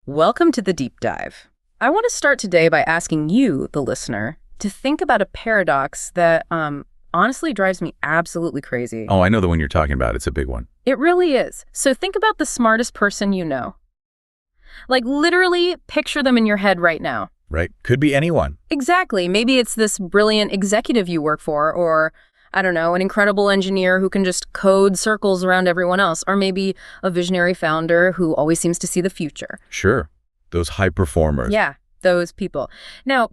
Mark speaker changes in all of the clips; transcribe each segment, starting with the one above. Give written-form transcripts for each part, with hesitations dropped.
Speaker 1: Welcome to the deep dive. I want to start today by asking you, the listener, to think about a paradox that honestly drives me absolutely crazy.
Speaker 2: Oh, I know the one you're talking about. It's a big one.
Speaker 1: It really is. So think about the smartest person you know. Like literally picture them in your head right now.
Speaker 2: Right. Could be anyone.
Speaker 1: Exactly. Maybe it's this brilliant executive you work for, or I don't know, an incredible engineer who can just code circles around everyone else, or maybe a visionary founder who always seems to see the future.
Speaker 2: Sure. Those high performers.
Speaker 1: Yeah, those people. Now,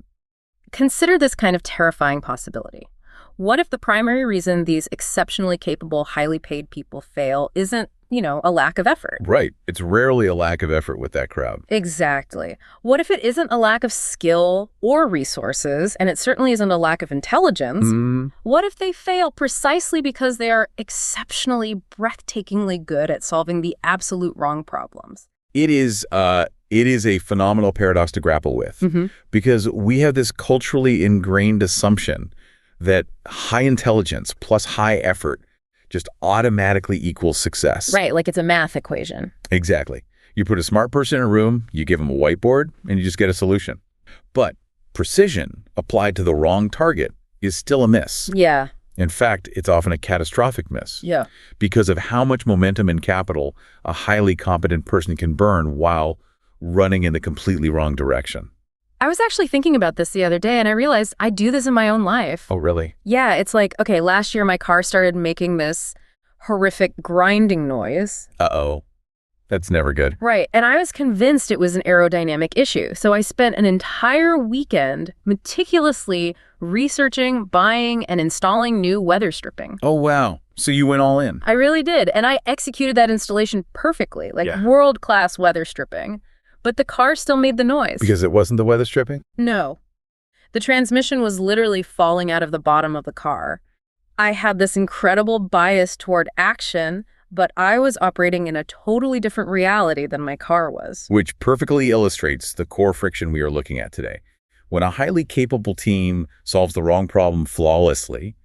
Speaker 1: consider this kind of terrifying possibility. What if the primary reason these exceptionally capable, highly paid people fail isn't, a lack of effort?
Speaker 2: Right. It's rarely a lack of effort with that crowd.
Speaker 1: Exactly. What if it isn't a lack of skill or resources, and it certainly isn't a lack of intelligence? What if they fail precisely because they are exceptionally, breathtakingly good at solving the absolute wrong problems?
Speaker 2: It is a phenomenal paradox to grapple with because we have this culturally ingrained assumption that high intelligence plus high effort just automatically equals success.
Speaker 1: Right, like it's a math equation.
Speaker 2: Exactly. You put a smart person in a room, you give them a whiteboard, and you just get a solution. But precision applied to the wrong target is still a miss.
Speaker 1: Yeah.
Speaker 2: In fact, it's often a catastrophic miss.
Speaker 1: Yeah.
Speaker 2: Because of how much momentum and capital a highly competent person can burn while running in the completely wrong direction.
Speaker 1: I was actually thinking about this the other day, and I realized I do this in my own life.
Speaker 2: Oh, really?
Speaker 1: Yeah, it's like, okay, last year my car started making this horrific grinding noise.
Speaker 2: Uh-oh. That's never good.
Speaker 1: Right, and I was convinced it was an aerodynamic issue. So I spent an entire weekend meticulously researching, buying, and installing new weather stripping.
Speaker 2: Oh, wow. So you went all in.
Speaker 1: I really did, and I executed that installation perfectly, like world-class weather stripping. But the car still made the noise.
Speaker 2: Because it wasn't the weather stripping?
Speaker 1: No. The transmission was literally falling out of the bottom of the car. I had this incredible bias toward action, but I was operating in a totally different reality than my car was.
Speaker 2: Which perfectly illustrates the core friction we are looking at today. When a highly capable team solves the wrong problem flawlessly,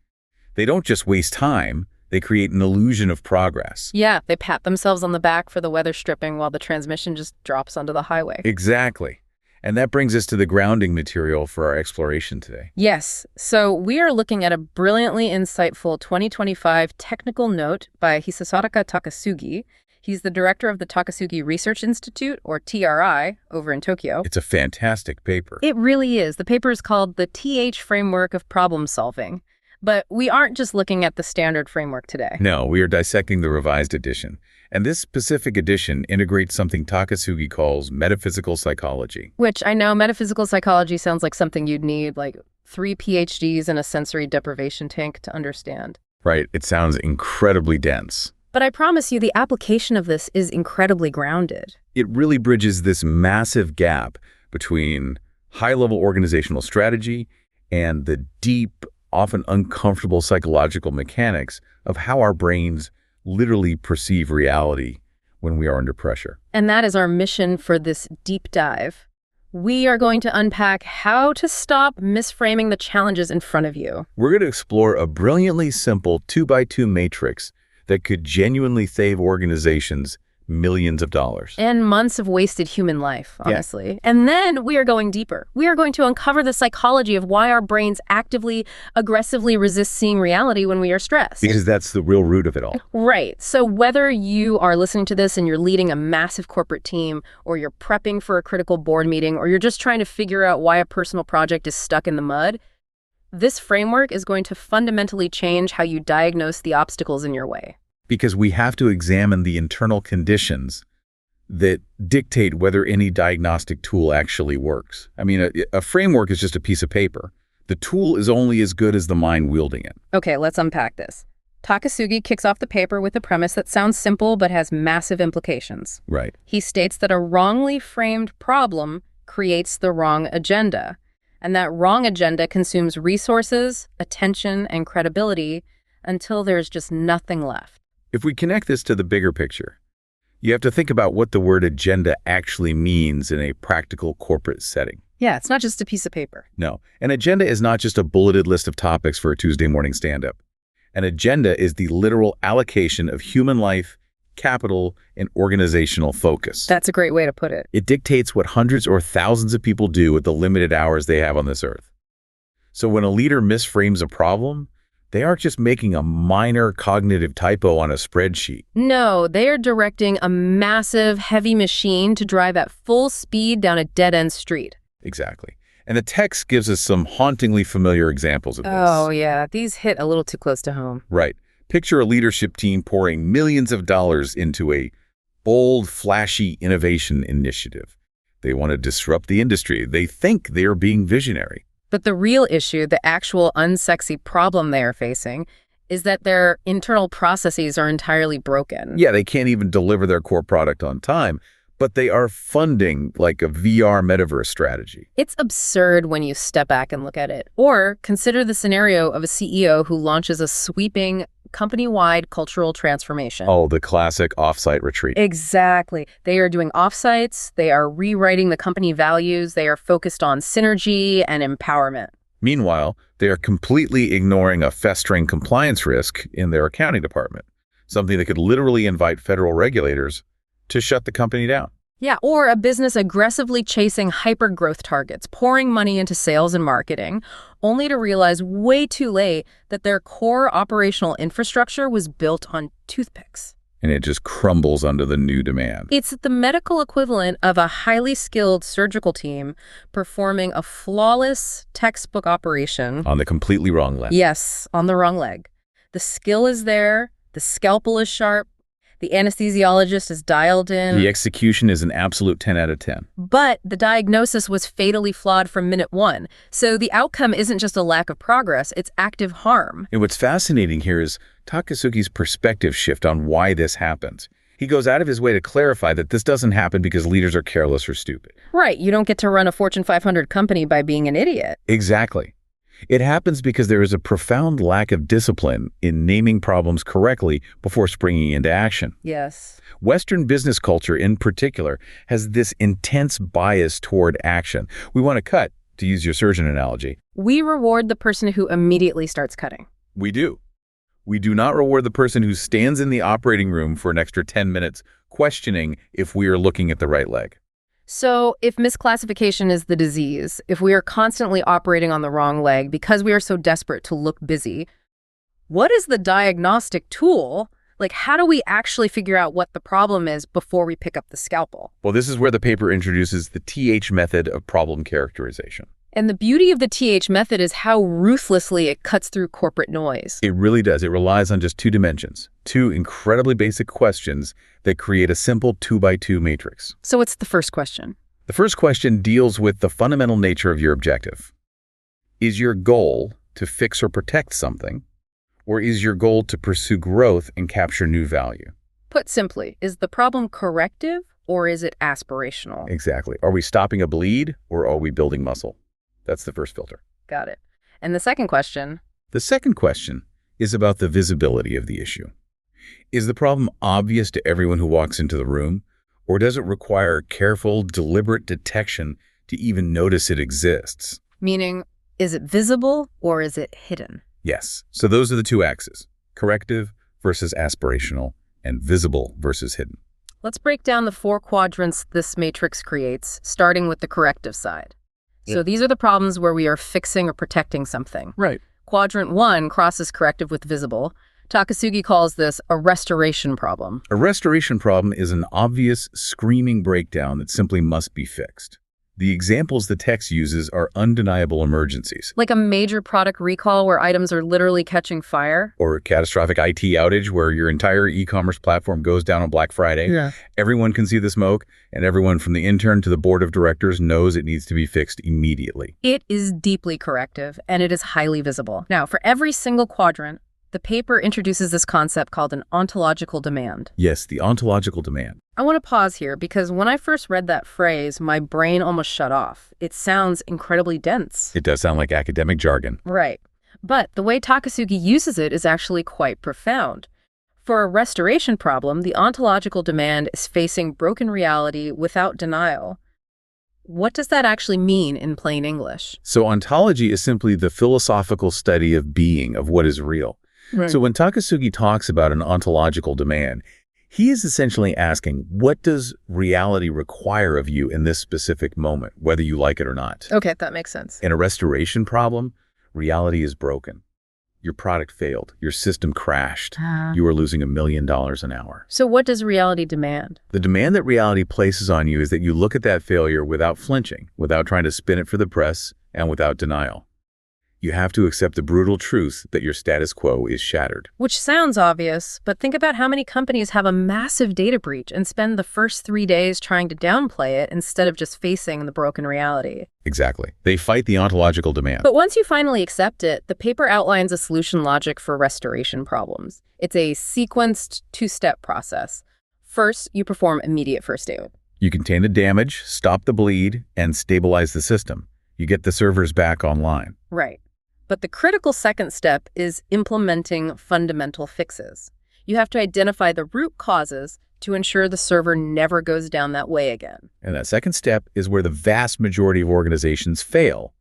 Speaker 2: they don't just waste time, they create an illusion of progress.
Speaker 1: Yeah, they pat themselves on the back for the weather stripping while the transmission just drops onto the highway.
Speaker 2: Exactly. And that brings us to the grounding material for our exploration today.
Speaker 1: Yes. So we are looking at a brilliantly insightful 2025 technical note by Hisataka Takasugi. He's the director of the Takasugi Research Institute, or TRI, over in Tokyo.
Speaker 2: It's a fantastic paper.
Speaker 1: It really is. The paper is called The TH Framework of Problem Solving. But we aren't just looking at the standard framework today.
Speaker 2: No, we are dissecting the revised edition. And this specific edition integrates something Takasugi calls metaphysical psychology.
Speaker 1: Which I know metaphysical psychology sounds like something you'd need like 3 PhDs and a sensory deprivation tank to understand.
Speaker 2: Right. It sounds incredibly dense.
Speaker 1: But I promise you the application of this is incredibly grounded.
Speaker 2: It really bridges this massive gap between high-level organizational strategy and the deep, often uncomfortable psychological mechanics of how our brains literally perceive reality when we are under pressure.
Speaker 1: And that is our mission for this deep dive. We are going to unpack how to stop misframing the challenges in front of you.
Speaker 2: We're going to explore a brilliantly simple 2x2 matrix that could genuinely save organizations millions of dollars.
Speaker 1: And months of wasted human life, honestly. Yeah. And then we are going deeper. We are going to uncover the psychology of why our brains actively, aggressively resist seeing reality when we are stressed.
Speaker 2: Because that's the real root of it all.
Speaker 1: Right. So whether you are listening to this and you're leading a massive corporate team, or you're prepping for a critical board meeting, or you're just trying to figure out why a personal project is stuck in the mud, this framework is going to fundamentally change how you diagnose the obstacles in your way.
Speaker 2: Because we have to examine the internal conditions that dictate whether any diagnostic tool actually works. I mean, a framework is just a piece of paper. The tool is only as good as the mind wielding it.
Speaker 1: Okay, let's unpack this. Takasugi kicks off the paper with a premise that sounds simple but has massive implications.
Speaker 2: Right.
Speaker 1: He states that a wrongly framed problem creates the wrong agenda, and that wrong agenda consumes resources, attention, and credibility until there's just nothing left.
Speaker 2: If we connect this to the bigger picture, you have to think about what the word agenda actually means in a practical corporate setting.
Speaker 1: Yeah, it's not just a piece of paper.
Speaker 2: No, an agenda is not just a bulleted list of topics for a Tuesday morning stand-up. An agenda is the literal allocation of human life, capital, and organizational focus.
Speaker 1: That's a great way to put it.
Speaker 2: It dictates what hundreds or thousands of people do with the limited hours they have on this earth. So when a leader misframes a problem, they aren't just making a minor cognitive typo on a spreadsheet.
Speaker 1: No, they are directing a massive, heavy machine to drive at full speed down a dead-end street.
Speaker 2: Exactly. And the text gives us some hauntingly familiar examples of this.
Speaker 1: Oh, yeah. These hit a little too close to home.
Speaker 2: Right. Picture a leadership team pouring millions of dollars into a bold, flashy innovation initiative. They want to disrupt the industry. They think they are being visionary.
Speaker 1: But the real issue, the actual unsexy problem they are facing, is that their internal processes are entirely broken.
Speaker 2: Yeah, they can't even deliver their core product on time, but they are funding like a VR metaverse strategy.
Speaker 1: It's absurd when you step back and look at it. Or consider the scenario of a CEO who launches a sweeping company-wide cultural transformation.
Speaker 2: Oh, the classic offsite retreat.
Speaker 1: Exactly. They are doing offsites, they are rewriting the company values, they are focused on synergy and empowerment.
Speaker 2: Meanwhile, they are completely ignoring a festering compliance risk in their accounting department, something that could literally invite federal regulators to shut the company down.
Speaker 1: Yeah, or a business aggressively chasing hyper-growth targets, pouring money into sales and marketing, only to realize way too late that their core operational infrastructure was built on toothpicks.
Speaker 2: And it just crumbles under the new demand.
Speaker 1: It's the medical equivalent of a highly skilled surgical team performing a flawless textbook operation.
Speaker 2: On the completely wrong leg.
Speaker 1: Yes, on the wrong leg. The skill is there, the scalpel is sharp, the anesthesiologist is dialed in.
Speaker 2: The execution is an absolute 10 out of 10.
Speaker 1: But the diagnosis was fatally flawed from minute one. So the outcome isn't just a lack of progress, it's active harm.
Speaker 2: And what's fascinating here is Takasugi's perspective shift on why this happens. He goes out of his way to clarify that this doesn't happen because leaders are careless or stupid.
Speaker 1: Right, you don't get to run a Fortune 500 company by being an idiot.
Speaker 2: Exactly. It happens because there is a profound lack of discipline in naming problems correctly before springing into action.
Speaker 1: Yes.
Speaker 2: Western business culture, in particular, has this intense bias toward action. We want to cut, to use your surgeon analogy.
Speaker 1: We reward the person who immediately starts cutting.
Speaker 2: We do. We do not reward the person who stands in the operating room for an extra 10 minutes questioning if we are looking at the right leg.
Speaker 1: So if misclassification is the disease, if we are constantly operating on the wrong leg because we are so desperate to look busy, what is the diagnostic tool? Like, how do we actually figure out what the problem is before we pick up the scalpel?
Speaker 2: Well, this is where the paper introduces the TH method of problem characterization.
Speaker 1: And the beauty of the TH method is how ruthlessly it cuts through corporate noise.
Speaker 2: It really does. It relies on just two dimensions, two incredibly basic questions that create a simple 2x2 matrix.
Speaker 1: So what's the first question?
Speaker 2: The first question deals with the fundamental nature of your objective. Is your goal to fix or protect something, or is your goal to pursue growth and capture new value?
Speaker 1: Put simply, is the problem corrective or is it aspirational?
Speaker 2: Exactly. Are we stopping a bleed or are we building muscle? That's the first filter.
Speaker 1: Got it. And the second question?
Speaker 2: The second question is about the visibility of the issue. Is the problem obvious to everyone who walks into the room, or does it require careful, deliberate detection to even notice it exists?
Speaker 1: Meaning, is it visible or is it hidden?
Speaker 2: Yes. So those are the two axes, corrective versus aspirational, and visible versus hidden.
Speaker 1: Let's break down the 4 quadrants this matrix creates, starting with the corrective side. So these are the problems where we are fixing or protecting something.
Speaker 2: Right.
Speaker 1: Quadrant 1 crosses corrective with visible. Takasugi calls this a restoration problem.
Speaker 2: A restoration problem is an obvious, screaming breakdown that simply must be fixed. The examples the text uses are undeniable emergencies.
Speaker 1: Like a major product recall where items are literally catching fire.
Speaker 2: Or a catastrophic IT outage where your entire e-commerce platform goes down on Black Friday.
Speaker 3: Yeah.
Speaker 2: Everyone can see the smoke, and everyone from the intern to the board of directors knows it needs to be fixed immediately.
Speaker 1: It is deeply corrective, and it is highly visible. Now, for every single quadrant, the paper introduces this concept called an ontological demand.
Speaker 2: Yes, the ontological demand.
Speaker 1: I want to pause here because when I first read that phrase, my brain almost shut off. It sounds incredibly dense.
Speaker 2: It does sound like academic jargon.
Speaker 1: Right. But the way Takasugi uses it is actually quite profound. For a restoration problem, the ontological demand is facing broken reality without denial. What does that actually mean in plain English?
Speaker 2: So ontology is simply the philosophical study of being, of what is real.
Speaker 3: Right.
Speaker 2: So when Takasugi talks about an ontological demand, He is essentially asking, what does reality require of you in this specific moment, whether you like it or not?
Speaker 1: Okay, that makes sense.
Speaker 2: In a restoration problem, reality is broken. Your product failed. Your system crashed. You are losing $1 million an hour.
Speaker 1: So what does reality demand?
Speaker 2: The demand that reality places on you is that you look at that failure without flinching, without trying to spin it for the press, and without denial. You have to accept the brutal truth that your status quo is shattered.
Speaker 1: Which sounds obvious, but think about how many companies have a massive data breach and spend the first 3 days trying to downplay it instead of just facing the broken reality.
Speaker 2: Exactly. They fight the ontological demand.
Speaker 1: But once you finally accept it, the paper outlines a solution logic for restoration problems. It's a sequenced 2-step process. First, you perform immediate first aid.
Speaker 2: You contain the damage, stop the bleed, and stabilize the system. You get the servers back online.
Speaker 1: Right. But the critical second step is implementing fundamental fixes. You have to identify the root causes to ensure the server never goes down that way again.
Speaker 2: And that second step is where the vast majority of organizations fail,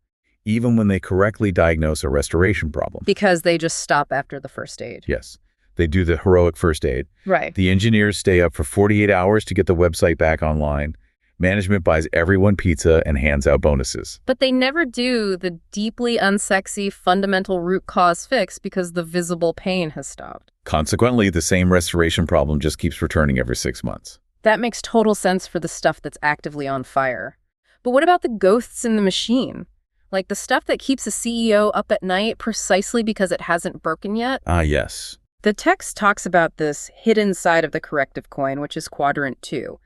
Speaker 2: even when they correctly diagnose a restoration problem.
Speaker 1: Because they just stop after the first aid.
Speaker 2: Yes. They do the heroic first aid.
Speaker 1: Right.
Speaker 2: The engineers stay up for 48 hours to get the website back online. Management buys everyone pizza and hands out bonuses.
Speaker 1: But they never do the deeply unsexy fundamental root cause fix because the visible pain has stopped.
Speaker 2: Consequently, the same restoration problem just keeps returning every 6 months.
Speaker 1: That makes total sense for the stuff that's actively on fire. But what about the ghosts in the machine? Like the stuff that keeps a CEO up at night precisely because it hasn't broken yet?
Speaker 2: Ah, yes.
Speaker 1: The text talks about this hidden side of the corrective coin, which is quadrant 2.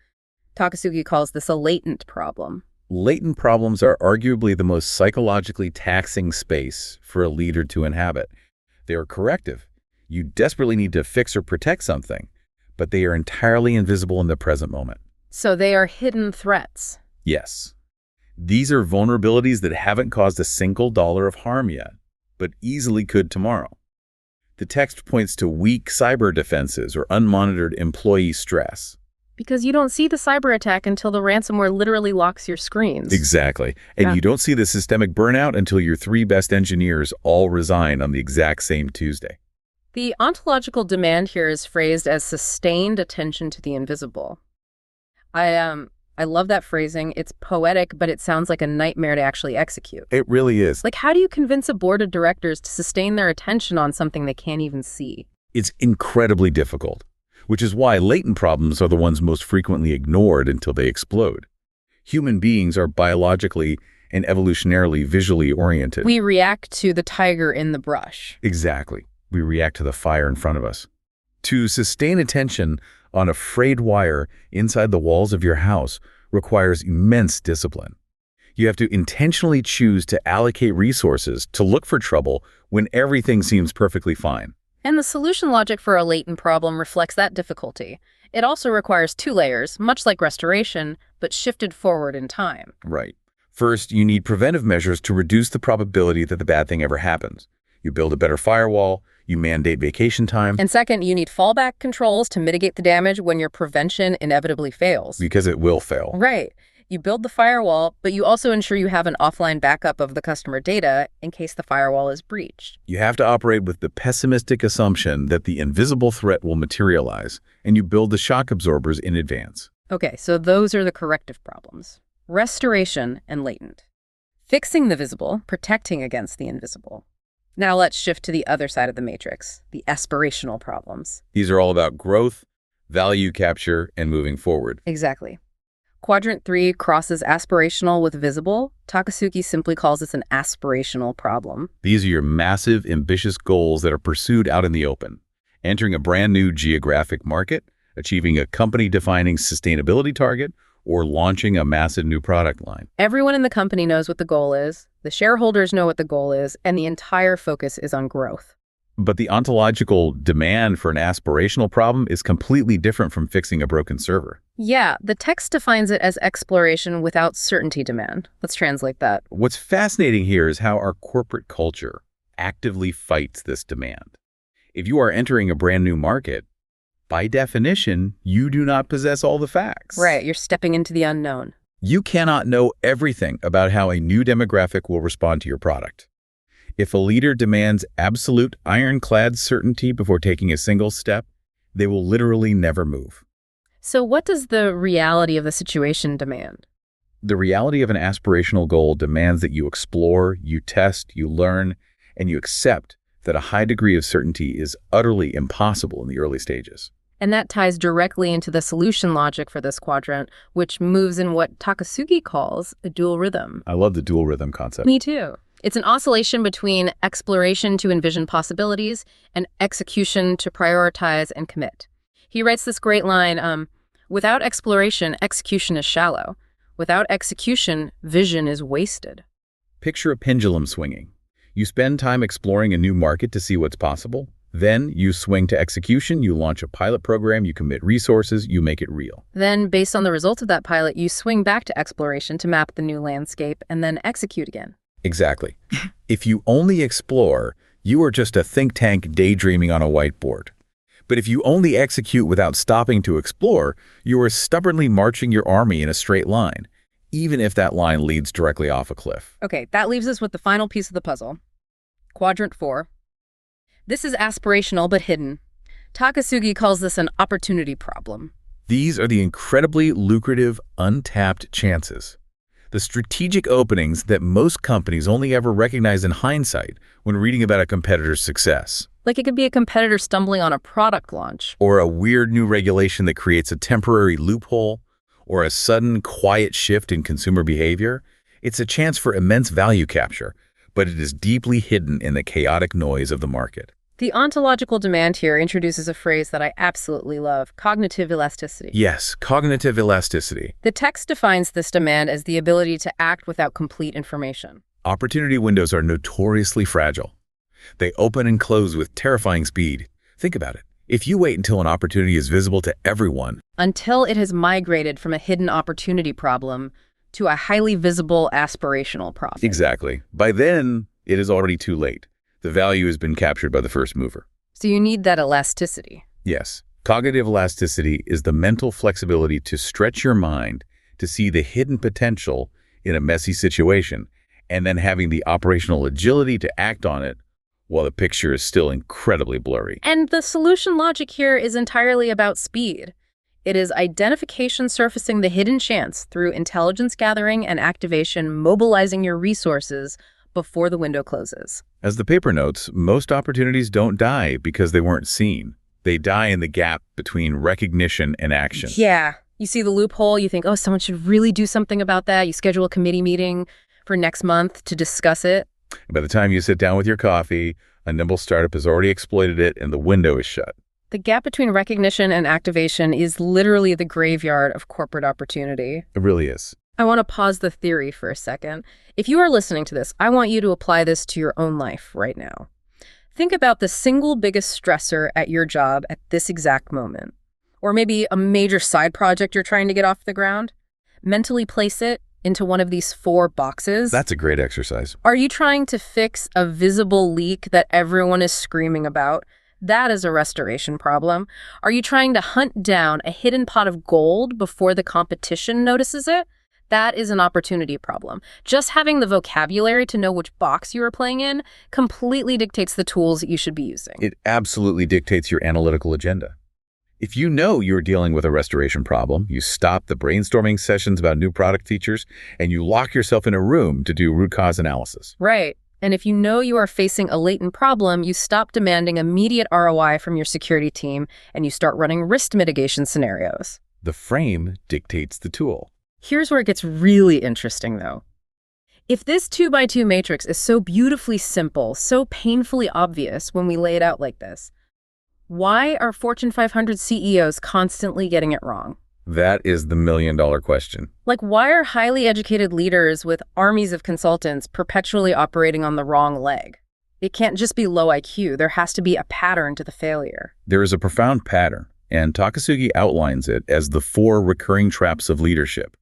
Speaker 1: Takasugi calls this a latent problem.
Speaker 2: Latent problems are arguably the most psychologically taxing space for a leader to inhabit. They are corrective. You desperately need to fix or protect something, but they are entirely invisible in the present moment.
Speaker 1: So they are hidden threats.
Speaker 2: Yes. These are vulnerabilities that haven't caused a single dollar of harm yet, but easily could tomorrow. The text points to weak cyber defenses or unmonitored employee stress.
Speaker 1: Because you don't see the cyber attack until the ransomware literally locks your screens.
Speaker 2: Exactly. And you don't see the systemic burnout until your 3 best engineers all resign on the exact same Tuesday.
Speaker 1: The ontological demand here is phrased as sustained attention to the invisible. I love that phrasing. It's poetic, but it sounds like a nightmare to actually execute.
Speaker 2: It really is.
Speaker 1: Like, how do you convince a board of directors to sustain their attention on something they can't even see?
Speaker 2: It's incredibly difficult, which is why latent problems are the ones most frequently ignored until they explode. Human beings are biologically and evolutionarily visually oriented.
Speaker 1: We react to the tiger in the brush.
Speaker 2: Exactly. We react to the fire in front of us. To sustain attention on a frayed wire inside the walls of your house requires immense discipline. You have to intentionally choose to allocate resources to look for trouble when everything seems perfectly fine.
Speaker 1: And the solution logic for a latent problem reflects that difficulty. It also requires 2 layers, much like restoration, but shifted forward in time.
Speaker 2: Right. First, you need preventive measures to reduce the probability that the bad thing ever happens. You build a better firewall, you mandate vacation time.
Speaker 1: And second, you need fallback controls to mitigate the damage when your prevention inevitably fails.
Speaker 2: Because it will fail.
Speaker 1: Right. You build the firewall, but you also ensure you have an offline backup of the customer data in case the firewall is breached.
Speaker 2: You have to operate with the pessimistic assumption that the invisible threat will materialize, and you build the shock absorbers in advance.
Speaker 1: Okay, so those are the corrective problems. Restoration and latent. Fixing the visible, protecting against the invisible. Now let's shift to the other side of the matrix, the aspirational problems.
Speaker 2: These are all about growth, value capture, and moving forward.
Speaker 1: Exactly. Quadrant 3 crosses aspirational with visible. Takasugi simply calls this an aspirational problem.
Speaker 2: These are your massive, ambitious goals that are pursued out in the open. Entering a brand new geographic market, achieving a company-defining sustainability target, or launching a massive new product line.
Speaker 1: Everyone in the company knows what the goal is, the shareholders know what the goal is, and the entire focus is on growth.
Speaker 2: But the ontological demand for an aspirational problem is completely different from fixing a broken server.
Speaker 1: Yeah, the text defines it as exploration without certainty demand. Let's translate that.
Speaker 2: What's fascinating here is how our corporate culture actively fights this demand. If you are entering a brand new market, by definition, you do not possess all the facts.
Speaker 1: Right, you're stepping into the unknown.
Speaker 2: You cannot know everything about how a new demographic will respond to your product. If a leader demands absolute ironclad certainty before taking a single step, They will literally never move.
Speaker 1: So what does the reality of the situation demand?
Speaker 2: The reality of an aspirational goal demands that you explore, you test, you learn, and you accept that a high degree of certainty is utterly impossible in the early stages.
Speaker 1: And that ties directly into the solution logic for this quadrant, which moves in what Takasugi calls a dual rhythm.
Speaker 2: I love the dual rhythm concept.
Speaker 1: Me too. It's an oscillation between exploration to envision possibilities and execution to prioritize and commit. He writes this great line, without exploration, execution is shallow. Without execution, vision is wasted.
Speaker 2: Picture a pendulum swinging. You spend time exploring a new market to see what's possible. Then you swing to execution, you launch a pilot program, you commit resources, you make it real.
Speaker 1: Then, based on the results of that pilot, you swing back to exploration to map the new landscape and then execute again.
Speaker 2: Exactly. If you only explore, you are just a think tank daydreaming on a whiteboard. But if you only execute without stopping to explore, you are stubbornly marching your army in a straight line, even if that line leads directly off a cliff.
Speaker 1: Okay, that leaves us with the final piece of the puzzle. Quadrant 4. This is aspirational but hidden. Takasugi calls this an opportunity problem.
Speaker 2: These are the incredibly lucrative, untapped chances. The strategic openings that most companies only ever recognize in hindsight when reading about a competitor's success.
Speaker 1: Like it could be a competitor stumbling on a product launch.
Speaker 2: Or a weird new regulation that creates a temporary loophole, or a sudden quiet shift in consumer behavior. It's a chance for immense value capture, but it is deeply hidden in the chaotic noise of the market.
Speaker 1: The ontological demand here introduces a phrase that I absolutely love, cognitive elasticity.
Speaker 2: Yes, cognitive elasticity.
Speaker 1: The text defines this demand as the ability to act without complete information.
Speaker 2: Opportunity windows are notoriously fragile. They open and close with terrifying speed. Think about it. If you wait until an opportunity is visible to everyone,
Speaker 1: until it has migrated from a hidden opportunity problem to a highly visible aspirational problem.
Speaker 2: Exactly. By then, it is already too late. The value has been captured by the first mover.
Speaker 1: So you need that elasticity.
Speaker 2: Yes. Cognitive elasticity is the mental flexibility to stretch your mind to see the hidden potential in a messy situation, and then having the operational agility to act on it while the picture is still incredibly blurry.
Speaker 1: And the solution logic here is entirely about speed. It is identification surfacing the hidden chance through intelligence gathering and activation, mobilizing your resources before the window closes.
Speaker 2: As the paper notes, most opportunities don't die because they weren't seen. They die in the gap between recognition and action.
Speaker 1: Yeah. You see the loophole, you think, oh, someone should really do something about that. You schedule a committee meeting for next month to discuss it.
Speaker 2: By the time you sit down with your coffee, a nimble startup has already exploited it and the window is shut.
Speaker 1: The gap between recognition and activation is literally the graveyard of corporate opportunity.
Speaker 2: It really is.
Speaker 1: I want to pause the theory for a second. If you are listening to this, I want you to apply this to your own life right now. Think about the single biggest stressor at your job at this exact moment. Or maybe a major side project you're trying to get off the ground. Mentally place it into one of these 4 boxes.
Speaker 2: That's a great exercise.
Speaker 1: Are you trying to fix a visible leak that everyone is screaming about? That is a restoration problem. Are you trying to hunt down a hidden pot of gold before the competition notices it? That is an opportunity problem. Just having the vocabulary to know which box you are playing in completely dictates the tools that you should be using.
Speaker 2: It absolutely dictates your analytical agenda. If you know you're dealing with a restoration problem, you stop the brainstorming sessions about new product features, and you lock yourself in a room to do root cause analysis.
Speaker 1: Right. And if you know you are facing a latent problem, you stop demanding immediate ROI from your security team, and you start running risk mitigation scenarios.
Speaker 2: The frame dictates the tool.
Speaker 1: Here's where it gets really interesting, though. If this 2x2 matrix is so beautifully simple, so painfully obvious when we lay it out like this, why are Fortune 500 CEOs constantly getting it wrong?
Speaker 2: That is the million-dollar question.
Speaker 1: Like, why are highly educated leaders with armies of consultants perpetually operating on the wrong leg? It can't just be low IQ. There has to be a pattern to the failure.
Speaker 2: There is a profound pattern, and Takasugi outlines it as the 4 recurring traps of leadership.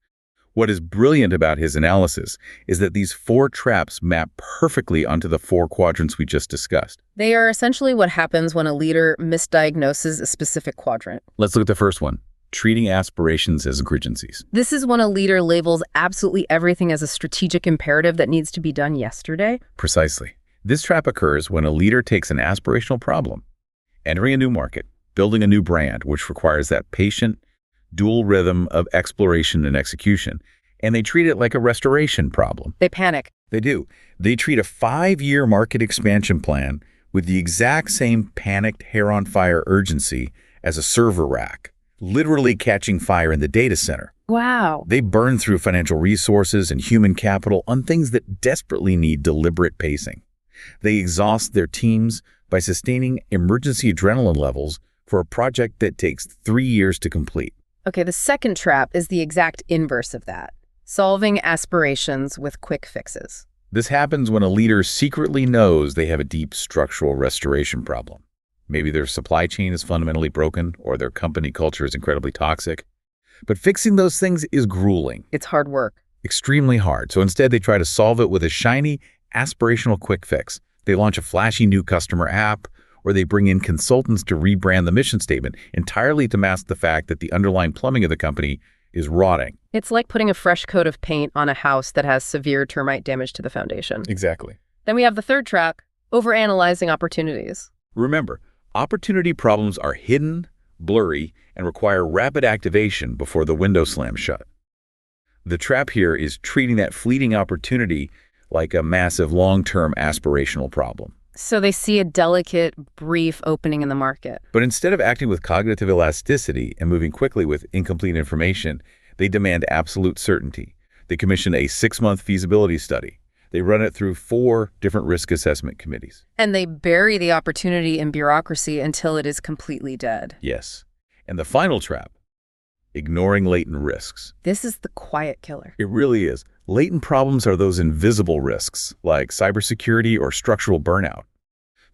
Speaker 2: What is brilliant about his analysis is that these 4 traps map perfectly onto the 4 quadrants we just discussed.
Speaker 1: They are essentially what happens when a leader misdiagnoses a specific quadrant.
Speaker 2: Let's look at the first one, treating aspirations as exigencies.
Speaker 1: This is when a leader labels absolutely everything as a strategic imperative that needs to be done yesterday.
Speaker 2: Precisely. This trap occurs when a leader takes an aspirational problem, entering a new market, building a new brand, which requires that patient, dual rhythm of exploration and execution. And they treat it like a restoration problem.
Speaker 1: They panic.
Speaker 2: They do. They treat a 5-year market expansion plan with the exact same panicked hair-on-fire urgency as a server rack, literally catching fire in the data center.
Speaker 1: Wow.
Speaker 2: They burn through financial resources and human capital on things that desperately need deliberate pacing. They exhaust their teams by sustaining emergency adrenaline levels for a project that takes 3 years to complete.
Speaker 1: Okay, the second trap is the exact inverse of that. Solving aspirations with quick fixes.
Speaker 2: This happens when a leader secretly knows they have a deep structural restoration problem. Maybe their supply chain is fundamentally broken or their company culture is incredibly toxic. But fixing those things is grueling.
Speaker 1: It's hard work.
Speaker 2: Extremely hard. So instead, they try to solve it with a shiny, aspirational quick fix. They launch a flashy new customer app, or they bring in consultants to rebrand the mission statement entirely to mask the fact that the underlying plumbing of the company is rotting.
Speaker 1: It's like putting a fresh coat of paint on a house that has severe termite damage to the foundation.
Speaker 2: Exactly.
Speaker 1: Then we have the third trap, overanalyzing opportunities.
Speaker 2: Remember, opportunity problems are hidden, blurry, and require rapid activation before the window slams shut. The trap here is treating that fleeting opportunity like a massive long-term aspirational problem.
Speaker 1: So they see a delicate, brief opening in the market.
Speaker 2: But instead of acting with cognitive elasticity and moving quickly with incomplete information, they demand absolute certainty. They commission a 6-month feasibility study. They run it through 4 different risk assessment committees.
Speaker 1: And they bury the opportunity in bureaucracy until it is completely dead.
Speaker 2: Yes. And the final trap, ignoring latent risks.
Speaker 1: This is the quiet killer.
Speaker 2: It really is. Latent problems are those invisible risks, like cybersecurity or structural burnout.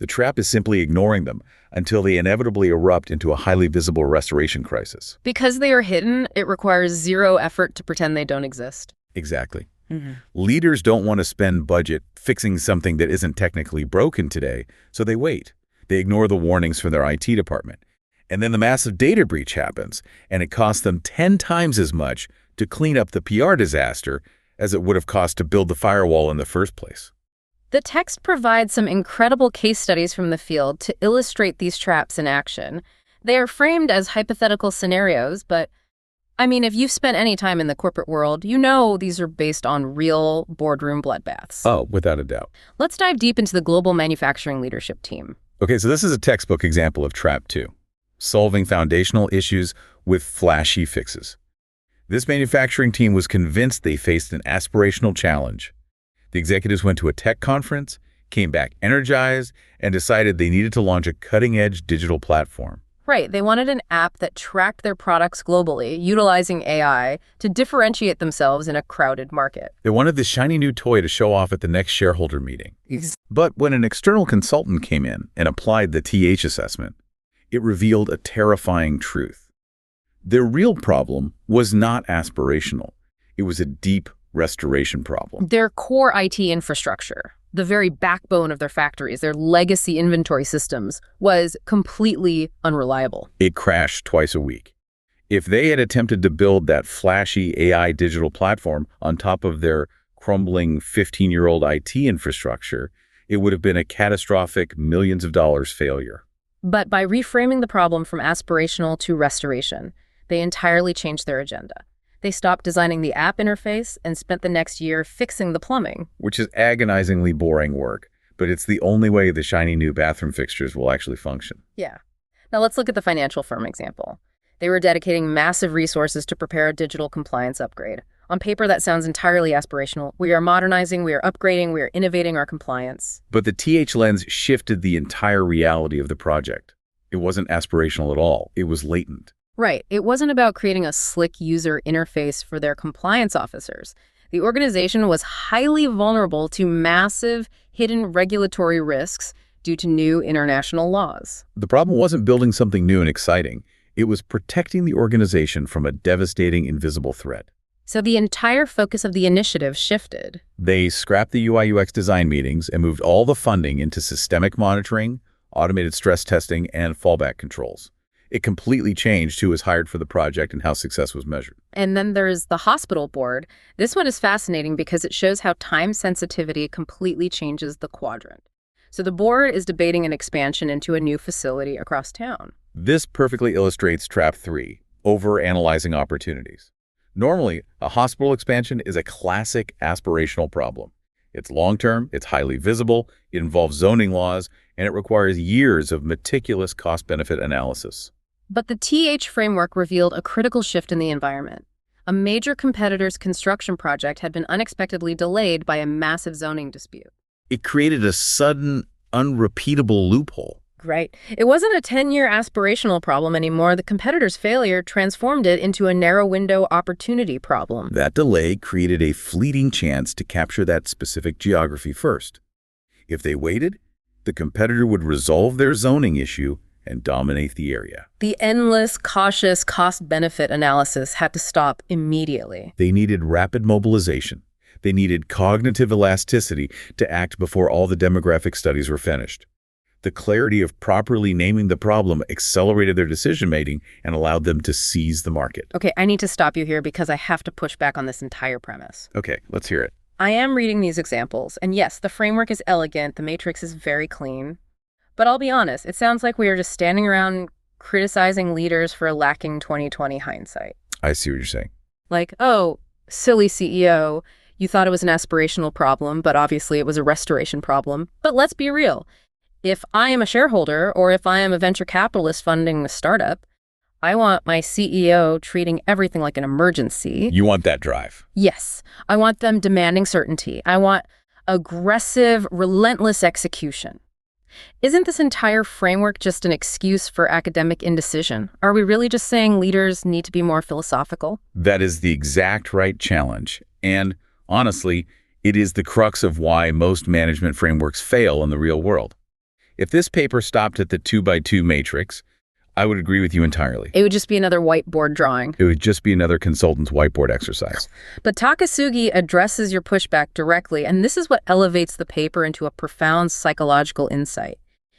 Speaker 2: The trap is simply ignoring them until they inevitably erupt into a highly visible restoration crisis.
Speaker 1: Because they are hidden, it requires zero effort to pretend they don't exist.
Speaker 2: Exactly. Leaders don't want to spend budget fixing something that isn't technically broken today, so they wait. They ignore the warnings from their IT department. And then the massive data breach happens, and it costs them 10 times as much to clean up the PR disaster as it would have cost to build the firewall in the first place.
Speaker 1: The text provides some incredible case studies from the field to illustrate these traps in action. They are framed as hypothetical scenarios, but I mean, if you've spent any time in the corporate world, you know these are based on real boardroom bloodbaths.
Speaker 2: Oh, without a doubt.
Speaker 1: Let's dive deep into the global manufacturing leadership team.
Speaker 2: Okay, so this is a textbook example of Trap 2, solving foundational issues with flashy fixes. This manufacturing team was convinced they faced an aspirational challenge. The executives went to a tech conference, came back energized, and decided they needed to launch a cutting-edge digital platform.
Speaker 1: Right, they wanted an app that tracked their products globally, utilizing AI to differentiate themselves in a crowded market.
Speaker 2: They wanted this shiny new toy to show off at the next shareholder meeting. But when an external consultant came in and applied the TH assessment, it revealed a terrifying truth. Their real problem was not aspirational. It was a deep restoration problem.
Speaker 1: Their core IT infrastructure, the very backbone of their factories, their legacy inventory systems, was completely unreliable.
Speaker 2: It crashed twice a week. If they had attempted to build that flashy AI digital platform on top of their crumbling 15-year-old IT infrastructure, it would have been a catastrophic millions of dollars failure.
Speaker 1: But by reframing the problem from aspirational to restoration, they entirely changed their agenda. They stopped designing the app interface and spent the next year fixing the plumbing.
Speaker 2: Which is agonizingly boring work, but it's the only way the shiny new bathroom fixtures will actually function.
Speaker 1: Yeah. Now let's look at the financial firm example. They were dedicating massive resources to prepare a digital compliance upgrade. On paper, that sounds entirely aspirational. We are modernizing, we are upgrading, we are innovating our compliance.
Speaker 2: But the TH lens shifted the entire reality of the project. It wasn't aspirational at all. It was latent.
Speaker 1: Right. It wasn't about creating a slick user interface for their compliance officers. The organization was highly vulnerable to massive hidden regulatory risks due to new international laws.
Speaker 2: The problem wasn't building something new and exciting. It was protecting the organization from a devastating invisible threat.
Speaker 1: So the entire focus of the initiative shifted.
Speaker 2: They scrapped the UI/UX design meetings and moved all the funding into systemic monitoring, automated stress testing, and fallback controls. It completely changed who was hired for the project and how success was measured.
Speaker 1: And then there's the hospital board. This one is fascinating because it shows how time sensitivity completely changes the quadrant. So the board is debating an expansion into a new facility across town.
Speaker 2: This perfectly illustrates trap 3, overanalyzing opportunities. Normally, a hospital expansion is a classic aspirational problem. It's long-term, it's highly visible, it involves zoning laws, and it requires years of meticulous cost-benefit analysis.
Speaker 1: But the TH framework revealed a critical shift in the environment. A major competitor's construction project had been unexpectedly delayed by a massive zoning dispute.
Speaker 2: It created a sudden, unrepeatable loophole.
Speaker 1: Right. It wasn't a 10-year aspirational problem anymore. The competitor's failure transformed it into a narrow window opportunity problem.
Speaker 2: That delay created a fleeting chance to capture that specific geography first. If they waited, the competitor would resolve their zoning issue and dominate the area.
Speaker 1: The endless, cautious cost-benefit analysis had to stop immediately.
Speaker 2: They needed rapid mobilization. They needed cognitive elasticity to act before all the demographic studies were finished. The clarity of properly naming the problem accelerated their decision-making and allowed them to seize the market.
Speaker 1: Okay, I need to stop you here because I have to push back on this entire premise.
Speaker 2: Okay, let's hear it.
Speaker 1: I am reading these examples, and yes, the framework is elegant, the matrix is very clean. But I'll be honest, it sounds like we are just standing around criticizing leaders for lacking 20/20 hindsight.
Speaker 2: I see what you're saying.
Speaker 1: Like, oh, silly CEO, you thought it was an aspirational problem, but obviously it was a restoration problem. But let's be real. If I am a shareholder or if I am a venture capitalist funding a startup, I want my CEO treating everything like an emergency.
Speaker 2: You want that drive.
Speaker 1: Yes. I want them demanding certainty. I want aggressive, relentless execution. Isn't this entire framework just an excuse for academic indecision? Are we really just saying leaders need to be more philosophical?
Speaker 2: That is the exact right challenge. And honestly, it is the crux of why most management frameworks fail in the real world. If this paper stopped at the 2x2 matrix, I would agree with you entirely.
Speaker 1: It would just be another whiteboard drawing.
Speaker 2: It would just be another consultant's whiteboard exercise.
Speaker 1: But Takasugi addresses your pushback directly, and this is what elevates the paper into a profound psychological insight.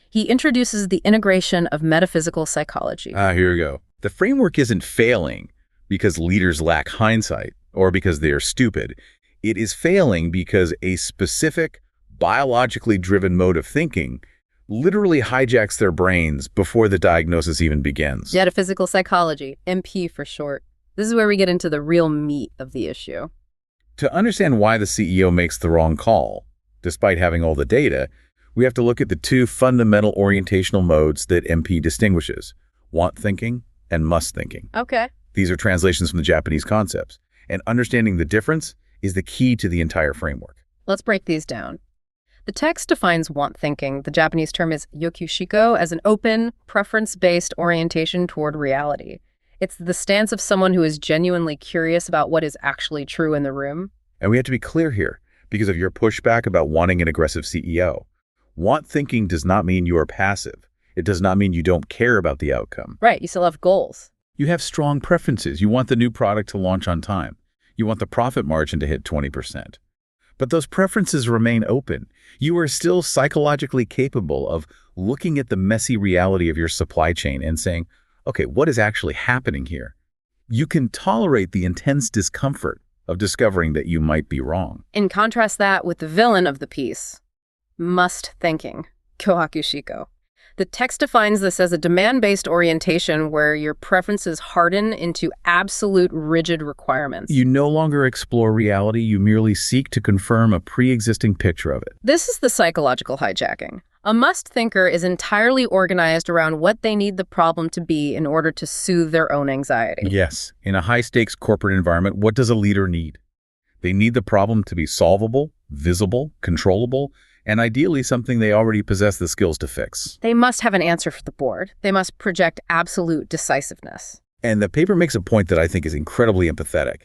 Speaker 1: He introduces the integration of metaphysical psychology.
Speaker 2: Here we go. The framework isn't failing because leaders lack hindsight or because they are stupid. It is failing because a specific, biologically driven mode of thinking literally hijacks their brains before the diagnosis even begins.
Speaker 1: Metaphysical psychology, MP for short. This is where we get into the real meat of the issue.
Speaker 2: To understand why the CEO makes the wrong call, despite having all the data, we have to look at the two fundamental orientational modes that MP distinguishes: want thinking and must thinking.
Speaker 1: Okay.
Speaker 2: These are translations from the Japanese concepts, and understanding the difference is the key to the entire framework.
Speaker 1: Let's break these down. The text defines want thinking, the Japanese term is yokyushiko, as an open, preference-based orientation toward reality. It's the stance of someone who is genuinely curious about what is actually true in the room.
Speaker 2: And we have to be clear here, because of your pushback about wanting an aggressive CEO. Want thinking does not mean you are passive. It does not mean you don't care about the outcome.
Speaker 1: Right, you still have goals.
Speaker 2: You have strong preferences. You want the new product to launch on time. You want the profit margin to hit 20%. But those preferences remain open. You are still psychologically capable of looking at the messy reality of your supply chain and saying, okay, what is actually happening here? You can tolerate the intense discomfort of discovering that you might be wrong.
Speaker 1: And contrast that with the villain of the piece, must thinking, kyohakushiko. The text defines this as a demand-based orientation where your preferences harden into absolute rigid requirements.
Speaker 2: You no longer explore reality, you merely seek to confirm a pre-existing picture of it.
Speaker 1: This is the psychological hijacking. A must thinker is entirely organized around what they need the problem to be in order to soothe their own anxiety.
Speaker 2: Yes, in a high-stakes corporate environment, what does a leader need? They need the problem to be solvable, visible, controllable, and ideally something they already possess the skills to fix.
Speaker 1: They must have an answer for the board. They must project absolute decisiveness.
Speaker 2: And the paper makes a point that I think is incredibly empathetic.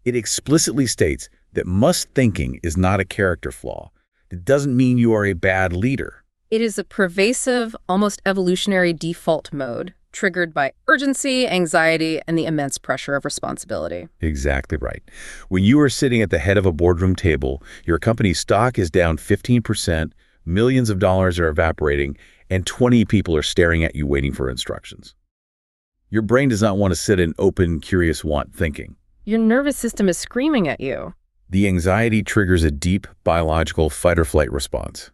Speaker 2: It explicitly states that must thinking is not a character flaw. It doesn't mean you are a bad leader.
Speaker 1: It is a pervasive, almost evolutionary default mode, triggered by urgency, anxiety, and the immense pressure of responsibility.
Speaker 2: Exactly right. When you are sitting at the head of a boardroom table, your company's stock is down 15%, millions of dollars are evaporating, and 20 people are staring at you waiting for instructions. Your brain does not want to sit in open, curious want thinking.
Speaker 1: Your nervous system is screaming at you.
Speaker 2: The anxiety triggers a deep biological fight-or-flight response.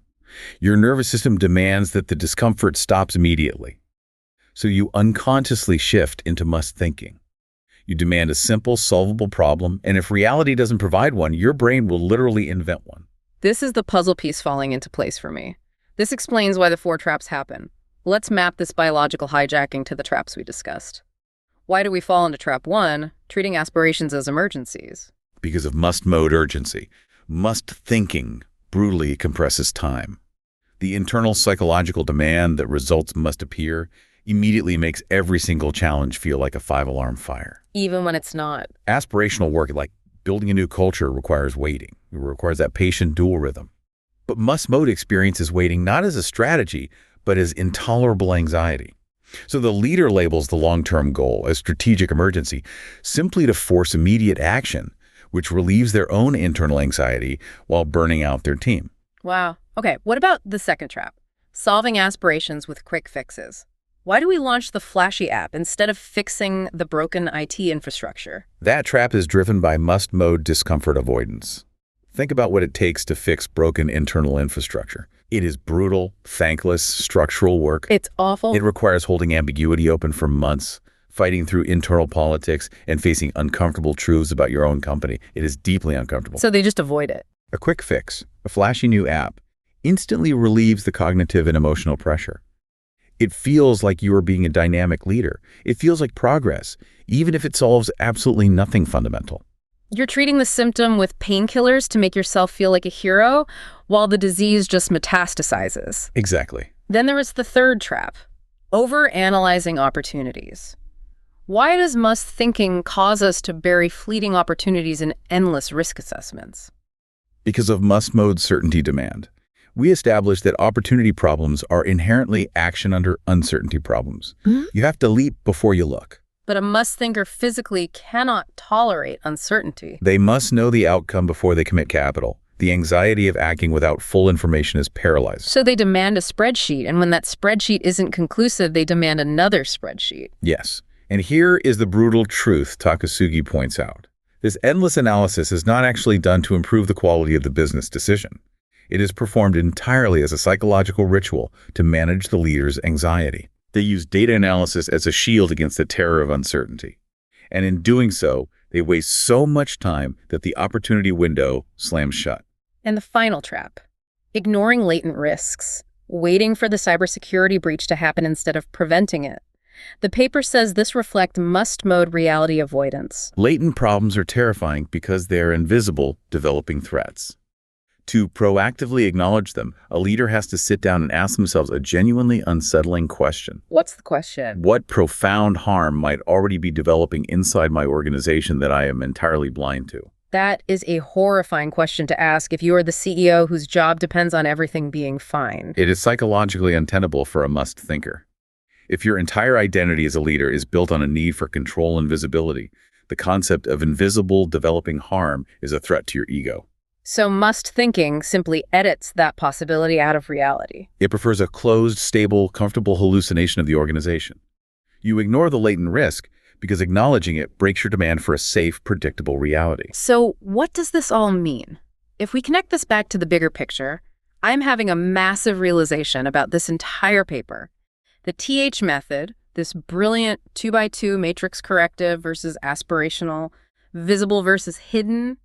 Speaker 2: Your nervous system demands that the discomfort stops immediately. So you unconsciously shift into must thinking. You demand a simple, solvable problem, and if reality doesn't provide one, your brain will literally invent one.
Speaker 1: This is the puzzle piece falling into place for me. This explains why the 4 traps happen. Let's map this biological hijacking to the traps we discussed. Why do we fall into trap 1, treating aspirations as emergencies?
Speaker 2: Because of must mode urgency. Must thinking brutally compresses time. The internal psychological demand that results must appear immediately makes every single challenge feel like a 5-alarm fire.
Speaker 1: Even when it's not.
Speaker 2: Aspirational work, like building a new culture, requires waiting. It requires that patient dual rhythm. But must mode experiences waiting not as a strategy, but as intolerable anxiety. So the leader labels the long-term goal as strategic emergency simply to force immediate action, which relieves their own internal anxiety while burning out their team.
Speaker 1: Wow. Okay, what about the second trap? Solving aspirations with quick fixes. Why do we launch the flashy app instead of fixing the broken IT infrastructure?
Speaker 2: That trap is driven by must-mode discomfort avoidance. Think about what it takes to fix broken internal infrastructure. It is brutal, thankless, structural work.
Speaker 1: It's awful.
Speaker 2: It requires holding ambiguity open for months, fighting through internal politics, and facing uncomfortable truths about your own company. It is deeply uncomfortable.
Speaker 1: So they just avoid it.
Speaker 2: A quick fix, a flashy new app, instantly relieves the cognitive and emotional pressure. It feels like you are being a dynamic leader. It feels like progress, even if it solves absolutely nothing fundamental.
Speaker 1: You're treating the symptom with painkillers to make yourself feel like a hero, while the disease just metastasizes.
Speaker 2: Exactly.
Speaker 1: Then there is the third trap, overanalyzing opportunities. Why does must thinking cause us to bury fleeting opportunities in endless risk assessments?
Speaker 2: Because of must mode certainty demand. We established that opportunity problems are inherently action under uncertainty problems. You have to leap before you look.
Speaker 1: But a must thinker physically cannot tolerate uncertainty.
Speaker 2: They must know the outcome before they commit capital. The anxiety of acting without full information is paralyzed.
Speaker 1: So they demand a spreadsheet, and when that spreadsheet isn't conclusive, they demand another spreadsheet.
Speaker 2: Yes. And here is the brutal truth Takasugi points out. This endless analysis is not actually done to improve the quality of the business decision. It is performed entirely as a psychological ritual to manage the leader's anxiety. They use data analysis as a shield against the terror of uncertainty. And in doing so, they waste so much time that the opportunity window slams shut.
Speaker 1: And the final trap, ignoring latent risks, waiting for the cybersecurity breach to happen instead of preventing it. The paper says this reflects must-mode reality avoidance.
Speaker 2: Latent problems are terrifying because they are invisible, developing threats. To proactively acknowledge them, a leader has to sit down and ask themselves a genuinely unsettling question.
Speaker 1: What's the question?
Speaker 2: What profound harm might already be developing inside my organization that I am entirely blind to?
Speaker 1: That is a horrifying question to ask if you are the CEO whose job depends on everything being fine.
Speaker 2: It is psychologically untenable for a must thinker. If your entire identity as a leader is built on a need for control and visibility, the concept of invisible developing harm is a threat to your ego.
Speaker 1: So must thinking simply edits that possibility out of reality.
Speaker 2: It prefers a closed, stable, comfortable hallucination of the organization. You ignore the latent risk because acknowledging it breaks your demand for a safe, predictable reality.
Speaker 1: So what does this all mean? If we connect this back to the bigger picture, I'm having a massive realization about this entire paper. The TH method, this brilliant 2x2 matrix corrective versus aspirational, visible versus hidden,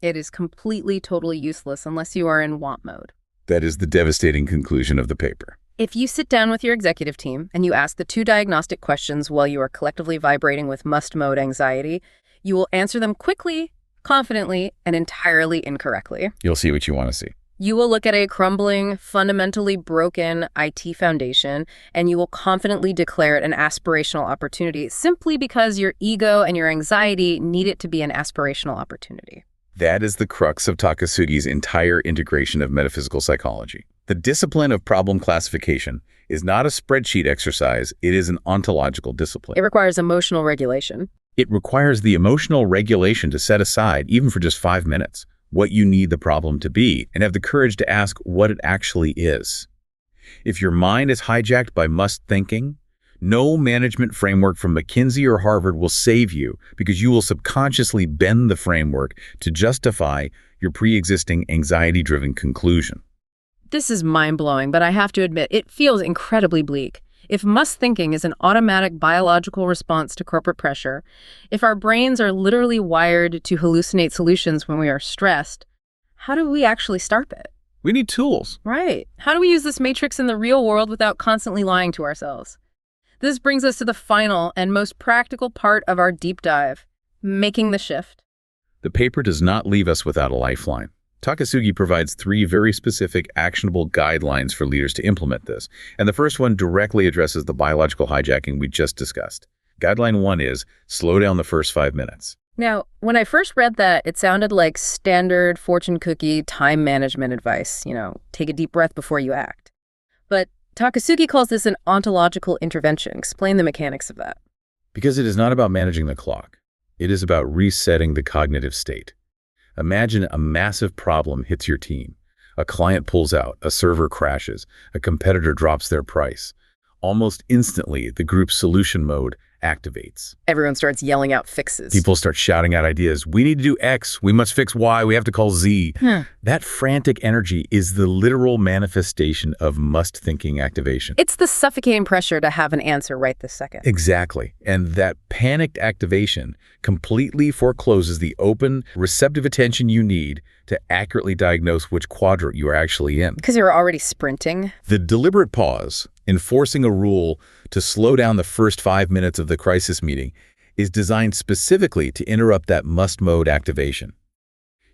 Speaker 1: it is completely, totally useless unless you are in want mode.
Speaker 2: That is the devastating conclusion of the paper.
Speaker 1: If you sit down with your executive team and you ask the 2 diagnostic questions while you are collectively vibrating with must-mode anxiety, you will answer them quickly, confidently, and entirely incorrectly.
Speaker 2: You'll see what you want to see.
Speaker 1: You will look at a crumbling, fundamentally broken IT foundation, and you will confidently declare it an aspirational opportunity simply because your ego and your anxiety need it to be an aspirational opportunity.
Speaker 2: That is the crux of Takasugi's entire integration of metaphysical psychology. The discipline of problem classification is not a spreadsheet exercise, it is an ontological discipline.
Speaker 1: It requires emotional regulation.
Speaker 2: It requires the emotional regulation to set aside, even for just 5 minutes, what you need the problem to be, and have the courage to ask what it actually is. If your mind is hijacked by must thinking, no management framework from McKinsey or Harvard will save you because you will subconsciously bend the framework to justify your pre-existing anxiety-driven conclusion.
Speaker 1: This is mind-blowing, but I have to admit, it feels incredibly bleak. If must thinking is an automatic biological response to corporate pressure, if our brains are literally wired to hallucinate solutions when we are stressed, how do we actually start it?
Speaker 2: We need tools.
Speaker 1: Right. How do we use this matrix in the real world without constantly lying to ourselves? This brings us to the final and most practical part of our deep dive, making the shift.
Speaker 2: The paper does not leave us without a lifeline. Takasugi provides 3 very specific, actionable guidelines for leaders to implement this, and the first one directly addresses the biological hijacking we just discussed. Guideline 1 is, slow down the first 5 minutes.
Speaker 1: Now, when I first read that, it sounded like standard fortune cookie time management advice, take a deep breath before you act. But Takasugi calls this an ontological intervention. Explain the mechanics of that.
Speaker 2: Because it is not about managing the clock. It is about resetting the cognitive state. Imagine a massive problem hits your team. A client pulls out, a server crashes, a competitor drops their price. Almost instantly, the group's solution mode activates.
Speaker 1: Everyone starts yelling out fixes.
Speaker 2: People start shouting out ideas. We need to do X. We must fix Y. We have to call Z. That frantic energy is the literal manifestation of must-thinking activation.
Speaker 1: It's the suffocating pressure to have an answer right this second.
Speaker 2: Exactly. And that panicked activation completely forecloses the open, receptive attention you need to accurately diagnose which quadrant you are actually in.
Speaker 1: Because you're already sprinting.
Speaker 2: The deliberate pause, enforcing a rule to slow down the first 5 minutes of the crisis meeting, is designed specifically to interrupt that must-mode activation.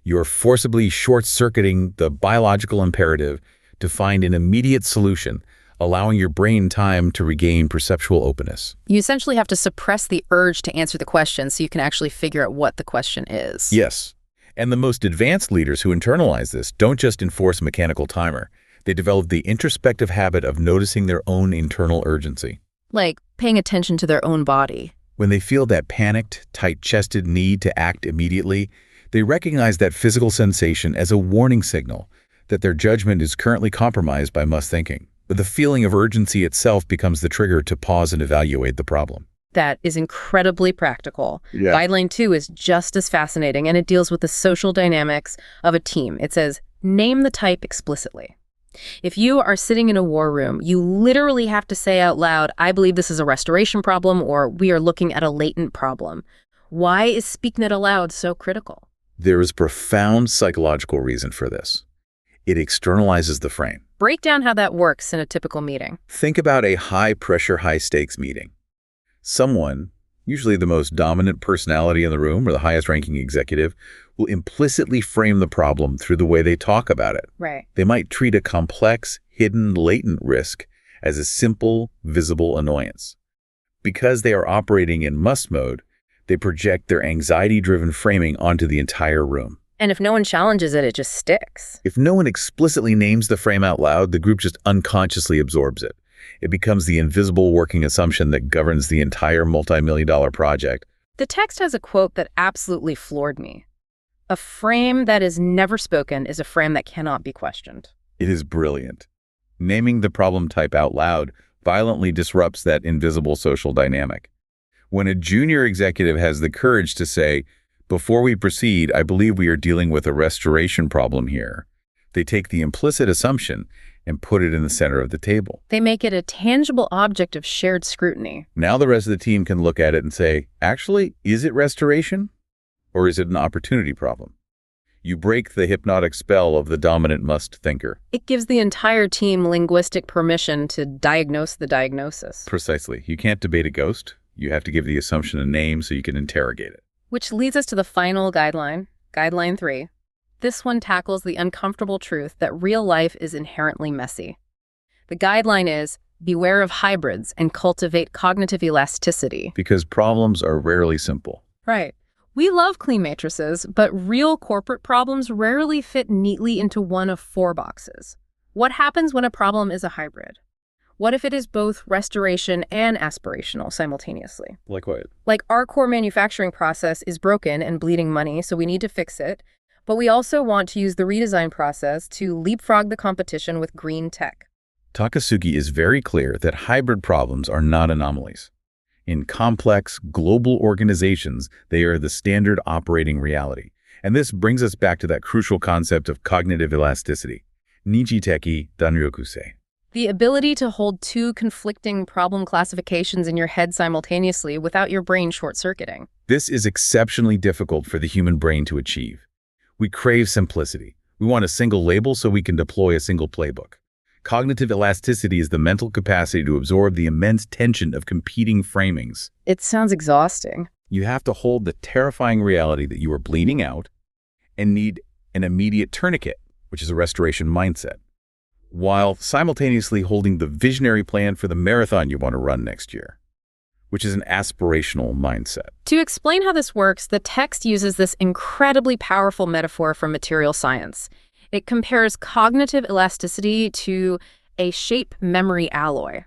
Speaker 2: You're forcibly short-circuiting the biological imperative to find an immediate solution, allowing your brain time to regain perceptual openness.
Speaker 1: You essentially have to suppress the urge to answer the question so you can actually figure out what the question is.
Speaker 2: Yes. And the most advanced leaders who internalize this don't just enforce a mechanical timer. They develop the introspective habit of noticing their own internal urgency.
Speaker 1: Like paying attention to their own body.
Speaker 2: When they feel that panicked, tight-chested need to act immediately, they recognize that physical sensation as a warning signal that their judgment is currently compromised by must-thinking. But the feeling of urgency itself becomes the trigger to pause and evaluate the problem.
Speaker 1: That is incredibly practical.
Speaker 2: Yeah.
Speaker 1: Guideline 2 is just as fascinating, and it deals with the social dynamics of a team. It says, name the type explicitly. If you are sitting in a war room, you literally have to say out loud, I believe this is a restoration problem, or we are looking at a latent problem. Why is speaking it aloud so critical?
Speaker 2: There is profound psychological reason for this. It externalizes the frame.
Speaker 1: Break down how that works in a typical meeting.
Speaker 2: Think about a high-pressure, high-stakes meeting. Someone, usually the most dominant personality in the room or the highest-ranking executive, will implicitly frame the problem through the way they talk about it.
Speaker 1: Right.
Speaker 2: They might treat a complex, hidden, latent risk as a simple, visible annoyance. Because they are operating in must mode, they project their anxiety-driven framing onto the entire room.
Speaker 1: And if no one challenges it, it just sticks.
Speaker 2: If no one explicitly names the frame out loud, the group just unconsciously absorbs it. It becomes the invisible working assumption that governs the entire multi-million-dollar project.
Speaker 1: The text has a quote that absolutely floored me. A frame that is never spoken is a frame that cannot be questioned.
Speaker 2: It is brilliant. Naming the problem type out loud violently disrupts that invisible social dynamic. When a junior executive has the courage to say, before we proceed, I believe we are dealing with a restoration problem here, they take the implicit assumption and put it in the center of the table.
Speaker 1: They make it a tangible object of shared scrutiny.
Speaker 2: Now the rest of the team can look at it and say, actually, is it restoration? Or is it an opportunity problem? You break the hypnotic spell of the dominant must thinker.
Speaker 1: It gives the entire team linguistic permission to diagnose the diagnosis.
Speaker 2: Precisely. You can't debate a ghost. You have to give the assumption a name so you can interrogate it.
Speaker 1: Which leads us to the final guideline, Guideline 3. This one tackles the uncomfortable truth that real life is inherently messy. The guideline is, beware of hybrids and cultivate cognitive elasticity.
Speaker 2: Because problems are rarely simple.
Speaker 1: Right. We love clean matrices, but real corporate problems rarely fit neatly into one of 4 boxes. What happens when a problem is a hybrid? What if it is both restoration and aspirational simultaneously?
Speaker 2: Like what?
Speaker 1: Like our core manufacturing process is broken and bleeding money, so we need to fix it. But we also want to use the redesign process to leapfrog the competition with green tech.
Speaker 2: Takasugi is very clear that hybrid problems are not anomalies. In complex, global organizations, they are the standard operating reality. And this brings us back to that crucial concept of cognitive elasticity. Nichiteki danryokusei.
Speaker 1: The ability to hold two conflicting problem classifications in your head simultaneously without your brain short-circuiting.
Speaker 2: This is exceptionally difficult for the human brain to achieve. We crave simplicity. We want a single label so we can deploy a single playbook. Cognitive elasticity is the mental capacity to absorb the immense tension of competing framings.
Speaker 1: It sounds exhausting.
Speaker 2: You have to hold the terrifying reality that you are bleeding out and need an immediate tourniquet, which is a restoration mindset, while simultaneously holding the visionary plan for the marathon you want to run next year, which is an aspirational mindset.
Speaker 1: To explain how this works, the text uses this incredibly powerful metaphor from material science. It compares cognitive elasticity to a shape memory alloy.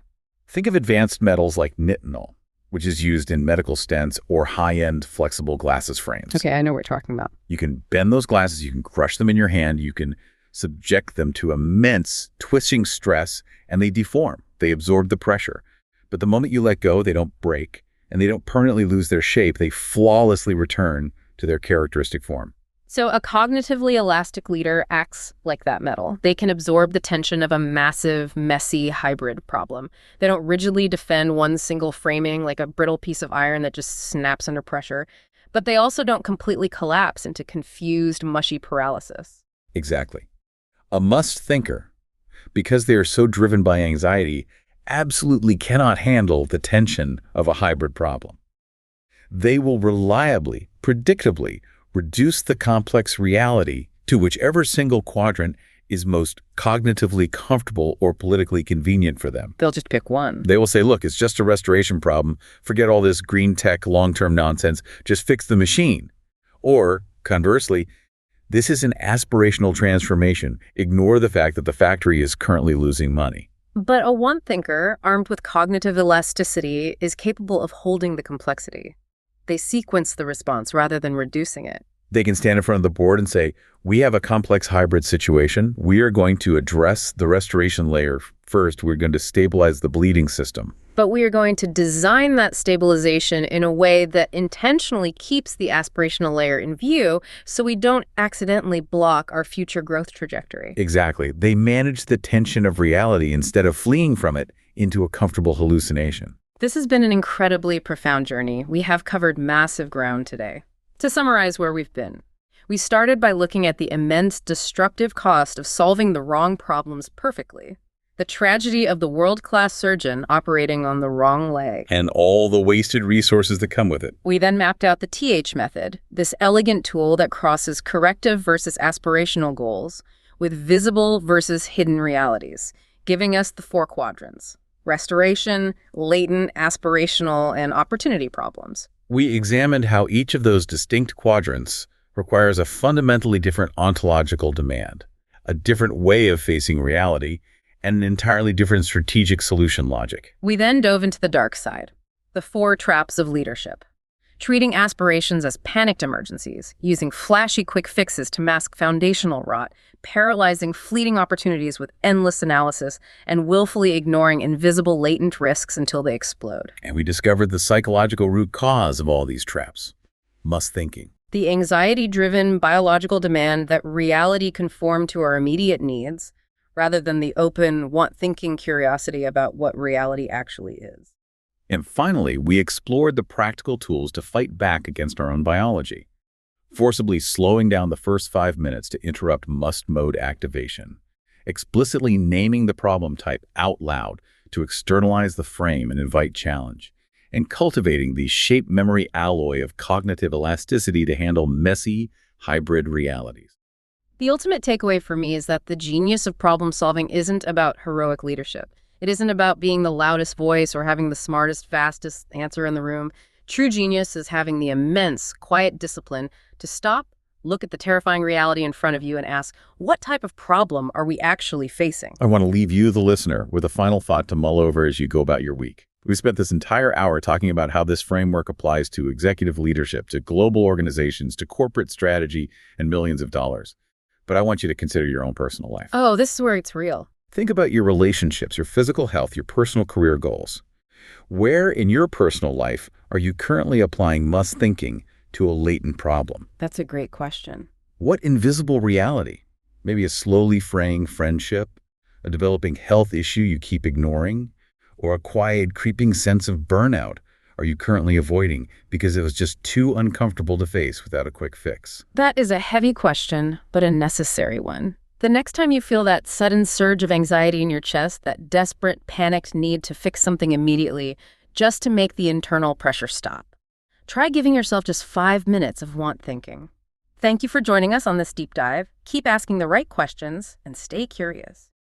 Speaker 2: Think of advanced metals like nitinol, which is used in medical stents or high-end flexible glasses frames.
Speaker 1: Okay, I know what you're talking about.
Speaker 2: You can bend those glasses, you can crush them in your hand, you can subject them to immense twisting stress, and they deform. They absorb the pressure. But the moment you let go, they don't break, and they don't permanently lose their shape. They flawlessly return to their characteristic form.
Speaker 1: So a cognitively elastic leader acts like that metal. They can absorb the tension of a massive, messy hybrid problem. They don't rigidly defend one single framing like a brittle piece of iron that just snaps under pressure. But they also don't completely collapse into confused, mushy paralysis.
Speaker 2: Exactly. A must thinker, because they are so driven by anxiety, absolutely cannot handle the tension of a hybrid problem. They will reliably, predictably, reduce the complex reality to whichever single quadrant is most cognitively comfortable or politically convenient for them.
Speaker 1: They'll just pick one.
Speaker 2: They will say, look, it's just a restoration problem. Forget all this green tech long-term nonsense. Just fix the machine. Or, conversely, this is an aspirational transformation. Ignore the fact that the factory is currently losing money.
Speaker 1: But a one-thinker, armed with cognitive elasticity, is capable of holding the complexity. They sequence the response rather than reducing it.
Speaker 2: They can stand in front of the board and say, we have a complex hybrid situation. We are going to address the restoration layer first. We're going to stabilize the bleeding system.
Speaker 1: But we are going to design that stabilization in a way that intentionally keeps the aspirational layer in view so we don't accidentally block our future growth trajectory.
Speaker 2: Exactly. They manage the tension of reality instead of fleeing from it into a comfortable hallucination.
Speaker 1: This has been an incredibly profound journey. We have covered massive ground today. To summarize where we've been, we started by looking at the immense destructive cost of solving the wrong problems perfectly, the tragedy of the world-class surgeon operating on the wrong leg,
Speaker 2: and all the wasted resources that come with it.
Speaker 1: We then mapped out the TH method, this elegant tool that crosses corrective versus aspirational goals with visible versus hidden realities, giving us the 4 quadrants: restoration, latent, aspirational, and opportunity problems.
Speaker 2: We examined how each of those distinct quadrants requires a fundamentally different ontological demand, a different way of facing reality, and an entirely different strategic solution logic.
Speaker 1: We then dove into the dark side, the 4 traps of leadership, treating aspirations as panicked emergencies, using flashy quick fixes to mask foundational rot, paralyzing fleeting opportunities with endless analysis, and willfully ignoring invisible latent risks until they explode.
Speaker 2: And we discovered the psychological root cause of all these traps: must thinking.
Speaker 1: The anxiety-driven biological demand that reality conform to our immediate needs, rather than the open, want-thinking curiosity about what reality actually is.
Speaker 2: And finally, we explored the practical tools to fight back against our own biology, forcibly slowing down the first 5 minutes to interrupt must mode activation, explicitly naming the problem type out loud to externalize the frame and invite challenge, and cultivating the shape memory alloy of cognitive elasticity to handle messy, hybrid realities.
Speaker 1: The ultimate takeaway for me is that the genius of problem solving isn't about heroic leadership. It isn't about being the loudest voice or having the smartest, fastest answer in the room. True genius is having the immense, quiet discipline to stop, look at the terrifying reality in front of you, and ask, what type of problem are we actually facing?
Speaker 2: I want to leave you, the listener, with a final thought to mull over as you go about your week. We spent this entire hour talking about how this framework applies to executive leadership, to global organizations, to corporate strategy, and millions of dollars. But I want you to consider your own personal life.
Speaker 1: Oh, this is where it's real.
Speaker 2: Think about your relationships, your physical health, your personal career goals. Where in your personal life are you currently applying must thinking to a latent problem?
Speaker 1: That's a great question.
Speaker 2: What invisible reality, maybe a slowly fraying friendship, A developing health issue you keep ignoring? Or a quiet, creeping sense of burnout are you currently avoiding because it was just too uncomfortable to face without a quick fix?
Speaker 1: That is a heavy question, but a necessary one. The next time you feel that sudden surge of anxiety in your chest, that desperate, panicked need to fix something immediately, just to make the internal pressure stop, try giving yourself just 5 minutes of want thinking. Thank you for joining us on this deep dive. Keep asking the right questions and stay curious.